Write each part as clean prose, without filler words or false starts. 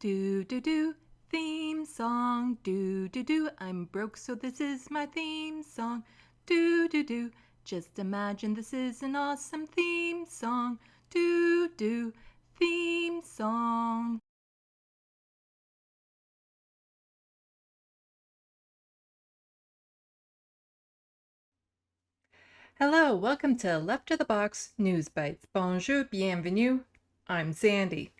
Do do do, theme song. Do do do, I'm broke so this is my theme song. Do do do, just imagine this is an awesome theme song. Do do, theme song. Hello, welcome to Left of the Box News Bites. Bonjour, bienvenue. I'm Sandy.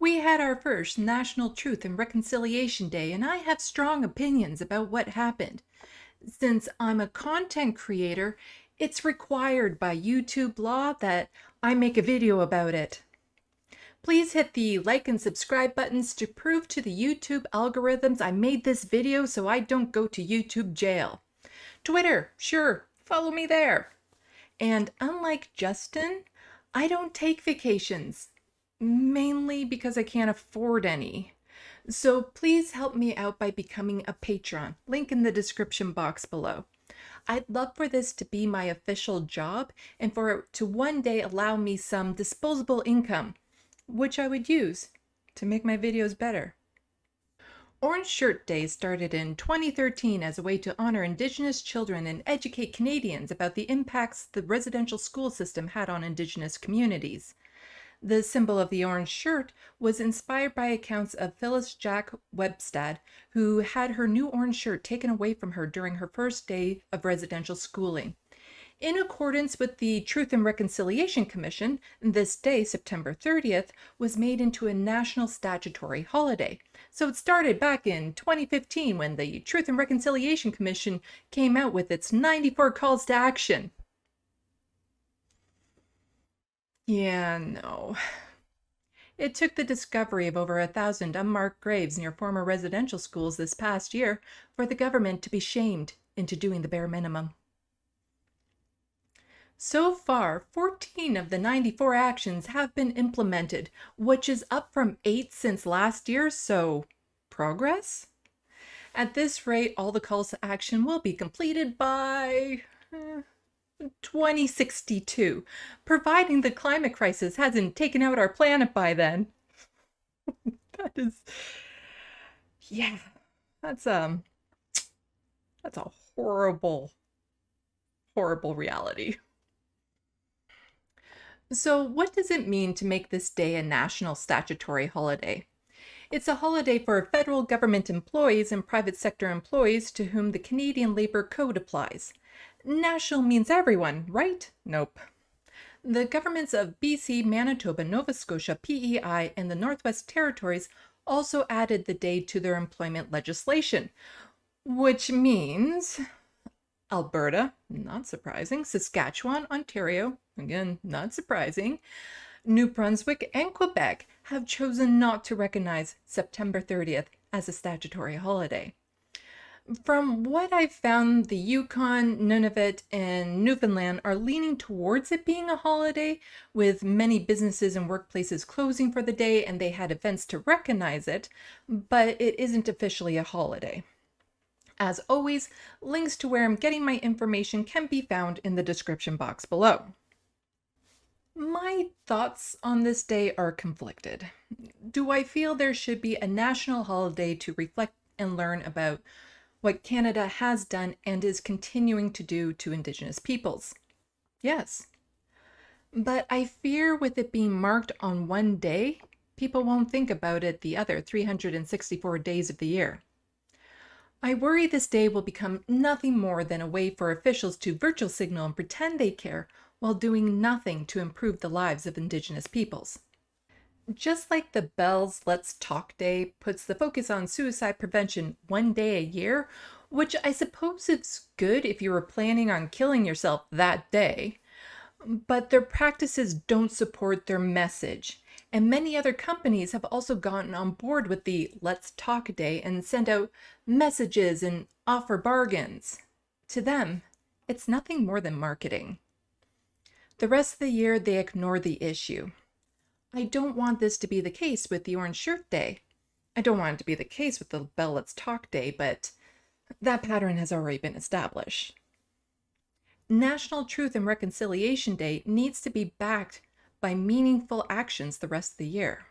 We had our first National Truth and Reconciliation Day, and I have strong opinions about what happened. Since I'm a content creator, it's required by YouTube law that I make a video about it. Please hit the like and subscribe buttons to prove to the YouTube algorithms I made this video so I don't go to YouTube jail. Twitter, sure, follow me there. And unlike Justin, I don't take vacations, mainly because I can't afford any. So please help me out by becoming a patron, link in the description box below. I'd love for this to be my official job and for it to one day allow me some disposable income, which I would use to make my videos better. Orange Shirt Day started in 2013 as a way to honor Indigenous children and educate Canadians about the impacts the residential school system had on Indigenous communities. The symbol of the orange shirt was inspired by accounts of Phyllis Jack Webstad, who had her new orange shirt taken away from her during her first day of residential schooling. In accordance with the Truth and Reconciliation Commission, this day, September 30th, was made into a national statutory holiday. So it started back in 2015 when the Truth and Reconciliation Commission came out with its 94 calls to action. Yeah, no. It took the discovery of over 1,000 unmarked graves near former residential schools this past year for the government to be shamed into doing the bare minimum. So far, 14 of the 94 actions have been implemented, which is up from 8 since last year, so progress? At this rate, all the calls to action will be completed by 2062, providing the climate crisis hasn't taken out our planet by then. That is, yeah, that's a horrible, horrible reality. So what does it mean to make this day a national statutory holiday? It's a holiday for federal government employees and private sector employees to whom the Canadian Labour Code applies. National means everyone, right? Nope. The governments of BC, Manitoba, Nova Scotia, PEI, and the Northwest Territories also added the day to their employment legislation, which means Alberta, not surprising, Saskatchewan, Ontario, again, not surprising, New Brunswick, and Quebec have chosen not to recognize September 30th as a statutory holiday. From what I've found, the Yukon, Nunavut, and Newfoundland are leaning towards it being a holiday, with many businesses and workplaces closing for the day, and they had events to recognize it, but it isn't officially a holiday. As always, links to where I'm getting my information can be found in the description box below. My thoughts on this day are conflicted. Do I feel there should be a national holiday to reflect and learn about what Canada has done and is continuing to do to Indigenous peoples? Yes. But I fear with it being marked on one day, people won't think about it the other 364 days of the year. I worry this day will become nothing more than a way for officials to virtual signal and pretend they care while doing nothing to improve the lives of Indigenous peoples. Just like the Bell's Let's Talk Day puts the focus on suicide prevention one day a year, which I suppose is good if you were planning on killing yourself that day, but their practices don't support their message. And many other companies have also gotten on board with the Let's Talk Day and send out messages and offer bargains. To them, it's nothing more than marketing. The rest of the year, they ignore the issue. I don't want this to be the case with the Orange Shirt Day. I don't want it to be the case with the Bell Let's Talk Day, but that pattern has already been established. National Truth and Reconciliation Day needs to be backed by meaningful actions the rest of the year.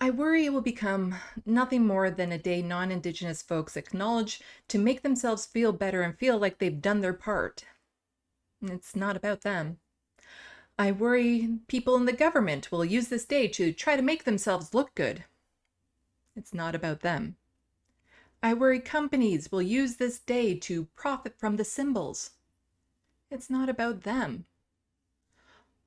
I worry it will become nothing more than a day non-Indigenous folks acknowledge to make themselves feel better and feel like they've done their part. It's not about them. I worry people in the government will use this day to try to make themselves look good. It's not about them. I worry companies will use this day to profit from the symbols. It's not about them.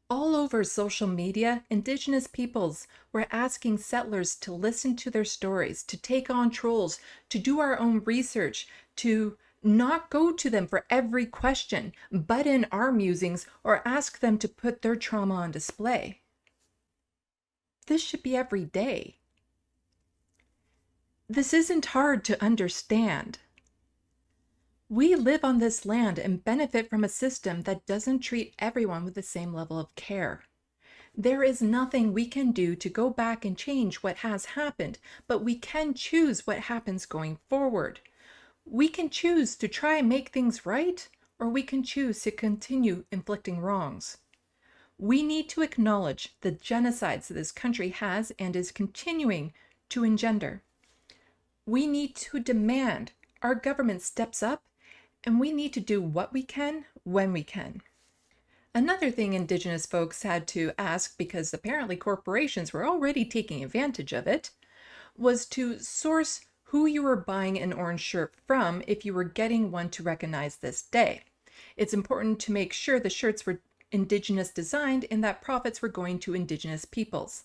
All over social media, Indigenous peoples were asking settlers to listen to their stories, to take on trolls, to do our own research, to not go to them for every question, but in our musings or ask them to put their trauma on display. This should be every day. This isn't hard to understand. We live on this land and benefit from a system that doesn't treat everyone with the same level of care. There is nothing we can do to go back and change what has happened, but we can choose what happens going forward. We can choose to try and make things right, or we can choose to continue inflicting wrongs. We need to acknowledge the genocides that this country has and is continuing to engender. We need to demand our government steps up, and we need to do what we can when we can. Another thing Indigenous folks had to ask, because apparently corporations were already taking advantage of it, was to source who you were buying an orange shirt from if you were getting one to recognize this day. It's important to make sure the shirts were Indigenous designed and that profits were going to Indigenous peoples.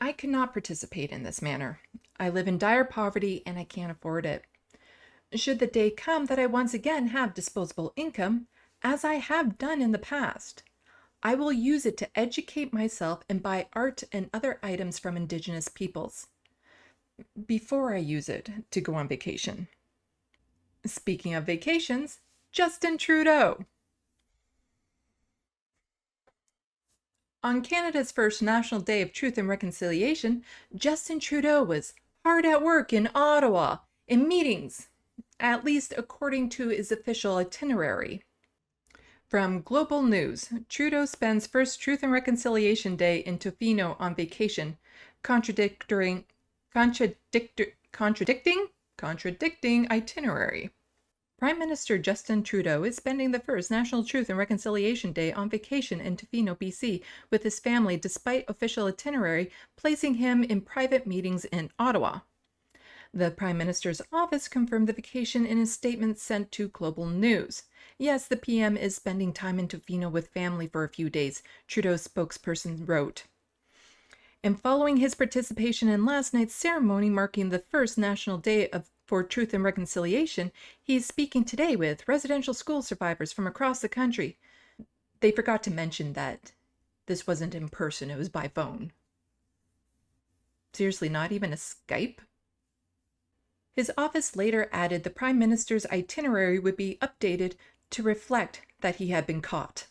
I cannot participate in this manner. I live in dire poverty and I can't afford it. Should the day come that I once again have disposable income, as I have done in the past, I will use it to educate myself and buy art and other items from Indigenous peoples before I use it to go on vacation. Speaking of vacations, Justin Trudeau. On Canada's first National Day of Truth and Reconciliation, Justin Trudeau was hard at work in Ottawa, in meetings, at least according to his official itinerary. From Global News, Trudeau spends first Truth and Reconciliation Day in Tofino on vacation, contradicting itinerary. Prime Minister Justin Trudeau is spending the first National Truth and Reconciliation Day on vacation in Tofino, BC, with his family, despite official itinerary placing him in private meetings in Ottawa. The Prime Minister's office confirmed the vacation in a statement sent to Global News. Yes, the PM is spending time in Tofino with family for a few days, Trudeau's spokesperson wrote. And following his participation in last night's ceremony marking the first National Day for Truth and Reconciliation, he is speaking today with residential school survivors from across the country. They forgot to mention that this wasn't in person, it was by phone. Seriously, not even a Skype? His office later added the Prime Minister's itinerary would be updated to reflect that he had been caught.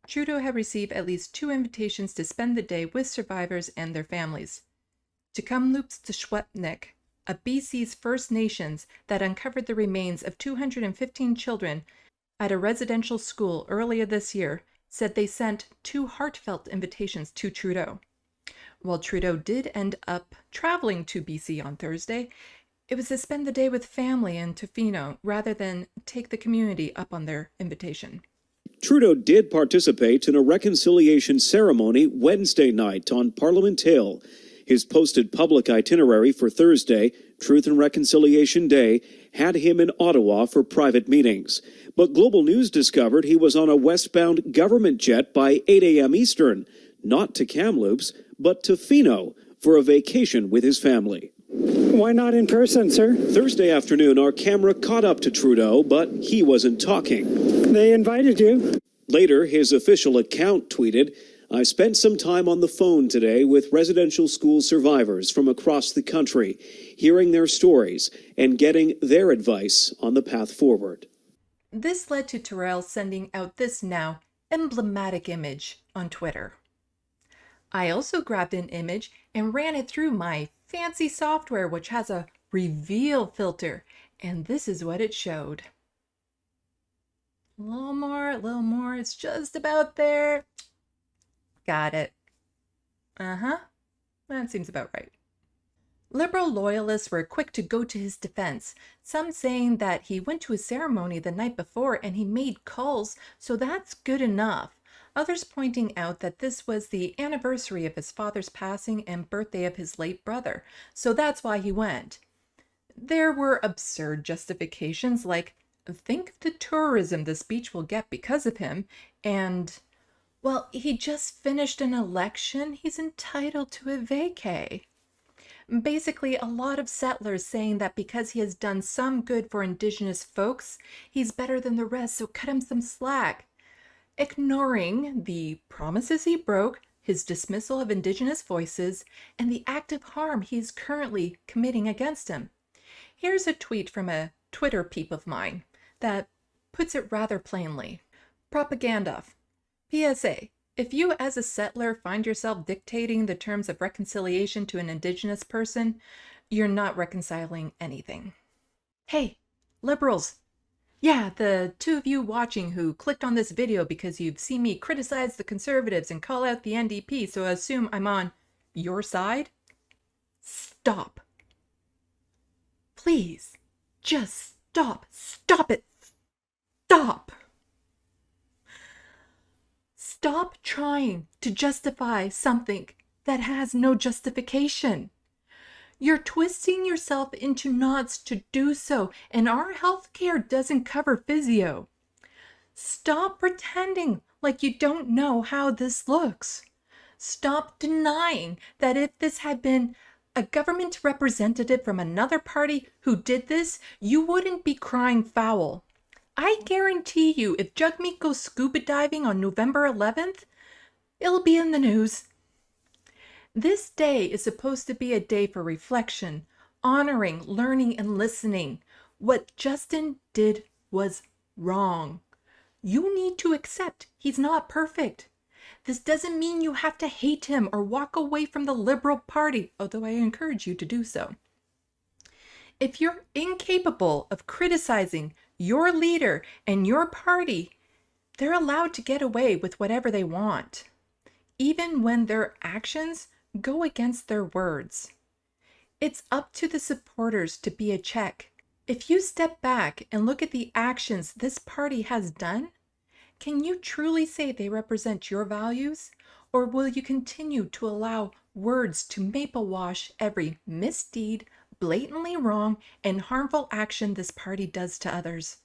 Trudeau had received at least 2 invitations to spend the day with survivors and their families. To Kamloops to Schwepnik, a BC's First Nations that uncovered the remains of 215 children at a residential school earlier this year, said they sent 2 heartfelt invitations to Trudeau. While Trudeau did end up traveling to BC on Thursday, it was to spend the day with family in Tofino rather than take the community up on their invitation. Trudeau did participate in a reconciliation ceremony Wednesday night on Parliament Hill. His posted public itinerary for Thursday, Truth and Reconciliation Day, had him in Ottawa for private meetings. But Global News discovered he was on a westbound government jet by 8 a.m. Eastern, not to Kamloops, but to Tofino for a vacation with his family. Why not in person, sir? Thursday afternoon, our camera caught up to Trudeau, but he wasn't talking. They invited you. Later, his official account tweeted, "I spent some time on the phone today with residential school survivors from across the country, hearing their stories and getting their advice on the path forward." This led to Terrell sending out this now emblematic image on Twitter. I also grabbed an image and ran it through my fancy software, which has a reveal filter, and this is what it showed. A little more, it's just about there. Got it. That seems about right. Liberal loyalists were quick to go to his defense, some saying that he went to a ceremony the night before and he made calls, so that's good enough. Others pointing out that this was the anniversary of his father's passing and birthday of his late brother, so that's why he went. There were absurd justifications like, think of the tourism the speech will get because of him, and, well, he just finished an election, he's entitled to a vacay. Basically, a lot of settlers saying that because he has done some good for Indigenous folks, he's better than the rest, so cut him some slack. Ignoring the promises he broke, his dismissal of Indigenous voices, and the active harm he is currently committing against him. Here's a tweet from a Twitter peep of mine that puts it rather plainly. Propaganda. PSA. If you as a settler find yourself dictating the terms of reconciliation to an Indigenous person, you're not reconciling anything. Hey, liberals. Yeah, the two of you watching who clicked on this video because you've seen me criticize the Conservatives and call out the NDP, so assume I'm on your side. Stop. Please, just stop. Stop it. Stop. Stop trying to justify something that has no justification. You're twisting yourself into knots to do so, and our healthcare doesn't cover physio. Stop pretending like you don't know how this looks. Stop denying that if this had been a government representative from another party who did this, you wouldn't be crying foul. I guarantee you, if Jagmeet goes scuba diving on November 11th, it'll be in the news. This day is supposed to be a day for reflection, honoring, learning, and listening. What Justin did was wrong. You need to accept he's not perfect. This doesn't mean you have to hate him or walk away from the Liberal Party, although I encourage you to do so. If you're incapable of criticizing your leader and your party, they're allowed to get away with whatever they want, even when their actions go against their words. It's up to the supporters to be a check. If you step back and look at the actions this party has done, can you truly say they represent your values? Or will you continue to allow words to maple wash every misdeed, blatantly wrong, and harmful action this party does to others?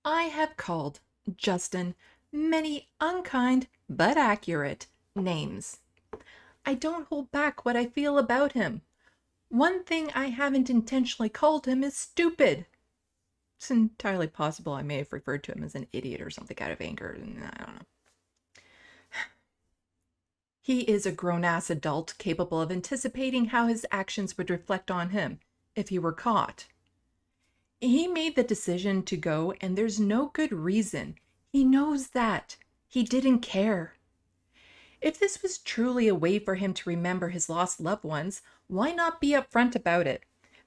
I have called Justin many unkind but accurate names. I don't hold back what I feel about him. One thing I haven't intentionally called him is stupid. It's entirely possible I may have referred to him as an idiot or something out of anger. I don't know. He is a grown-ass adult capable of anticipating how his actions would reflect on him if he were caught. He made the decision to go, and there's no good reason. He knows that. He didn't care. If this was truly a way for him to remember his lost loved ones, why not be upfront about it?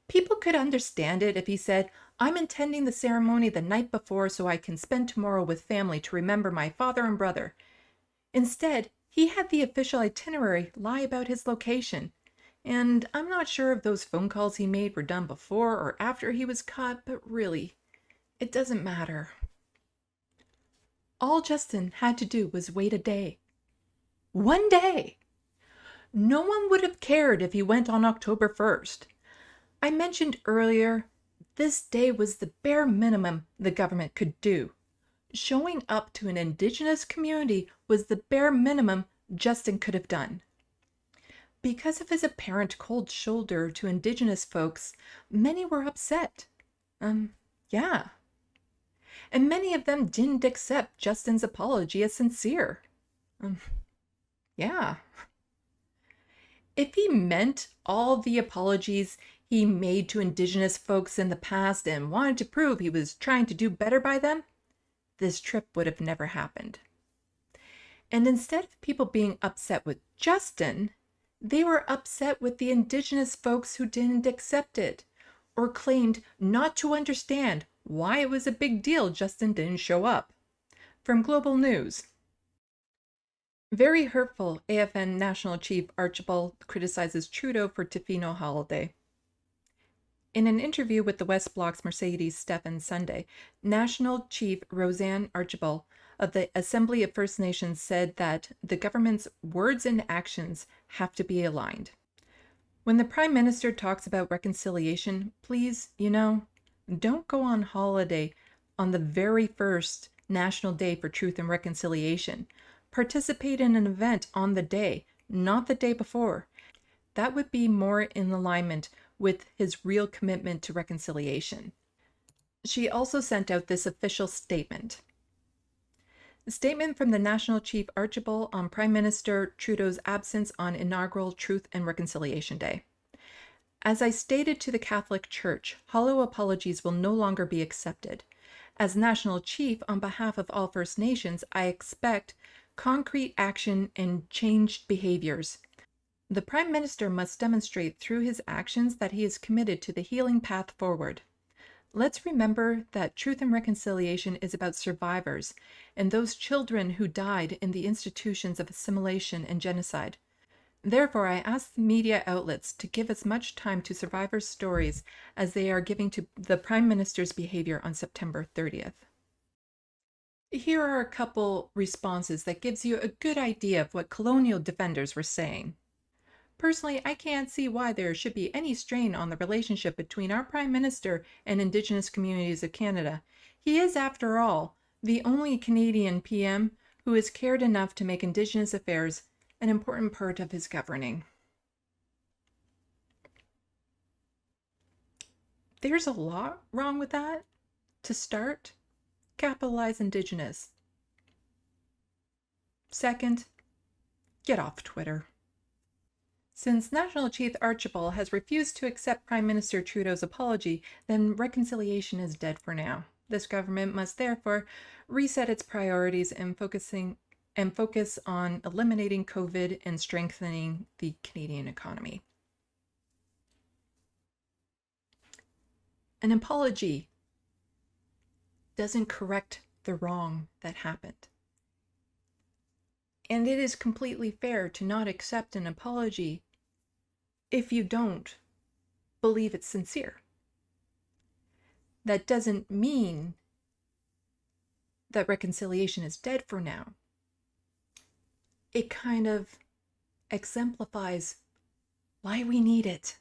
People could understand it if he said, I'm attending the ceremony the night before so I can spend tomorrow with family to remember my father and brother. Instead, he had the official itinerary lie about his location. And I'm not sure if those phone calls he made were done before or after he was caught, but really, it doesn't matter. All Justin had to do was wait a day. One day! No one would have cared if he went on October 1st. I mentioned earlier, this day was the bare minimum the government could do. Showing up to an Indigenous community was the bare minimum Justin could have done. Because of his apparent cold shoulder to Indigenous folks, many were upset. Yeah. And many of them didn't accept Justin's apology as sincere. Yeah. If he meant all the apologies he made to Indigenous folks in the past and wanted to prove he was trying to do better by them, this trip would have never happened. And instead of people being upset with Justin, they were upset with the Indigenous folks who didn't accept it or claimed not to understand why it was a big deal Justin didn't show up. From Global News. Very hurtful, AFN National Chief Archibald criticizes Trudeau for Tofino holiday. In an interview with the West Bloc's Mercedes Stephan Sunday, National Chief Roseanne Archibald of the Assembly of First Nations said that the government's words and actions have to be aligned. When the Prime Minister talks about reconciliation, please, don't go on holiday on the very first National Day for Truth and Reconciliation. Participate in an event on the day, not the day before. That would be more in alignment with his real commitment to reconciliation. She also sent out this official statement. The statement from the National Chief Archibald on Prime Minister Trudeau's absence on inaugural Truth and Reconciliation Day. As I stated to the Catholic Church, hollow apologies will no longer be accepted. As National Chief on behalf of all First Nations, I expect concrete action and changed behaviors. The Prime Minister must demonstrate through his actions that he is committed to the healing path forward. Let's remember that truth and reconciliation is about survivors and those children who died in the institutions of assimilation and genocide. Therefore, I ask the media outlets to give as much time to survivors' stories as they are giving to the Prime Minister's behavior on September 30th. Here are a couple responses that gives you a good idea of what colonial defenders were saying. Personally, I can't see why there should be any strain on the relationship between our Prime Minister and Indigenous communities of Canada. He is, after all, the only Canadian PM who has cared enough to make Indigenous affairs an important part of his governing. There's a lot wrong with that. To start, capitalize Indigenous. Second, get off Twitter. Since National Chief Archibald has refused to accept Prime Minister Trudeau's apology, then reconciliation is dead for now. This government must therefore reset its priorities and focus on eliminating COVID and strengthening the Canadian economy. An apology doesn't correct the wrong that happened. And it is completely fair to not accept an apology if you don't believe it's sincere. That doesn't mean that reconciliation is dead for now. It kind of exemplifies why we need it.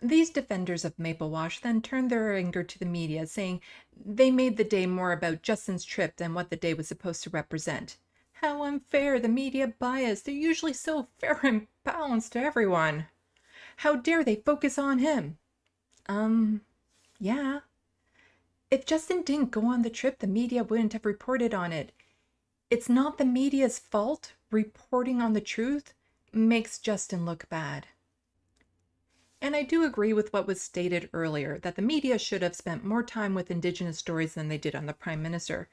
These defenders of Maple Wash then turned their anger to the media, saying they made the day more about Justin's trip than what the day was supposed to represent. How unfair, the media bias. They're usually so fair and balanced to everyone. How dare they focus on him? Yeah. If Justin didn't go on the trip, the media wouldn't have reported on it. It's not the media's fault. Reporting on the truth makes Justin look bad. And I do agree with what was stated earlier, that the media should have spent more time with Indigenous stories than they did on the Prime Minister.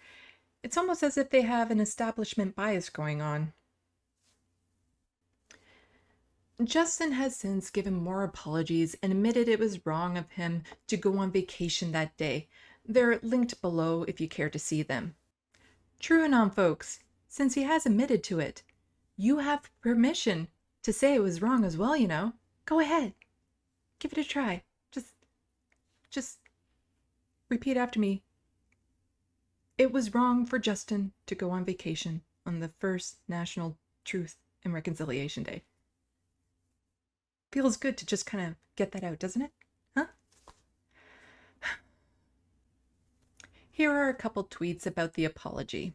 It's almost as if they have an establishment bias going on. Justin has since given more apologies and admitted it was wrong of him to go on vacation that day. They're linked below if you care to see them. True and on, folks, since he has admitted to it, you have permission to say it was wrong as well, Go ahead. Give it a try. Just repeat after me. It was wrong for Justin to go on vacation on the first National Truth and Reconciliation Day. Feels good to just kind of get that out, doesn't it? Huh? Here are a couple tweets about the apology.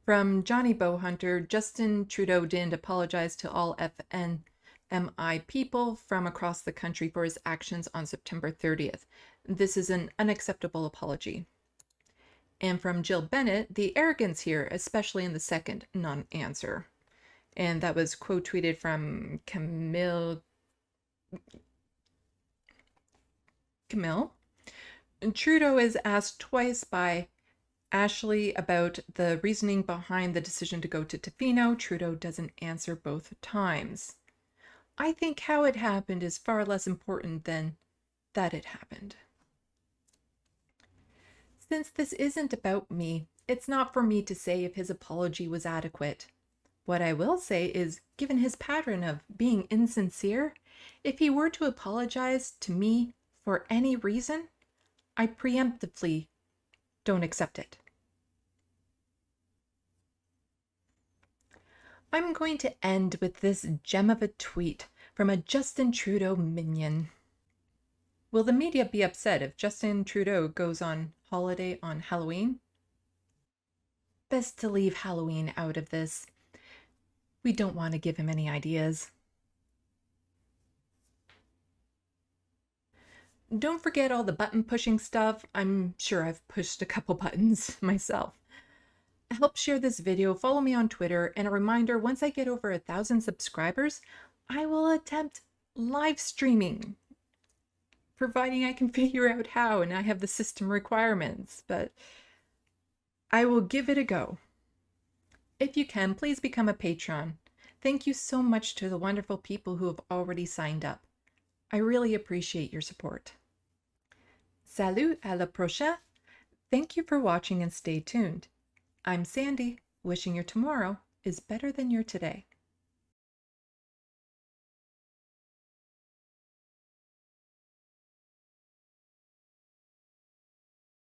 From Johnny Bowhunter, Justin Trudeau didn't apologize to all FNMI people from across the country for his actions on September 30th. This is an unacceptable apology. And from Jill Bennett, the arrogance here, especially in the second non-answer. And that was quote tweeted from Camille. Trudeau is asked twice by Ashley about the reasoning behind the decision to go to Tofino. Trudeau doesn't answer both times. I think how it happened is far less important than that it happened. Since this isn't about me, It's not for me to say if his apology was adequate. What I will say is, given his pattern of being insincere, if he were to apologize to me for any reason, I preemptively don't accept it. I'm going to end with this gem of a tweet from a Justin Trudeau minion. Will the media be upset if Justin Trudeau goes on holiday on Halloween? Best to leave Halloween out of this. We don't want to give him any ideas. Don't forget all the button pushing stuff. I'm sure I've pushed a couple buttons myself. Help share this video, follow me on Twitter, and a reminder, once I get over 1,000 subscribers, I will attempt live streaming, providing I can figure out how and I have the system requirements, but I will give it a go. If you can, please become a patron. Thank you so much to the wonderful people who have already signed up. I really appreciate your support. Salut, à la prochaine. Thank you for watching and stay tuned. I'm Sandy, wishing your tomorrow is better than your today.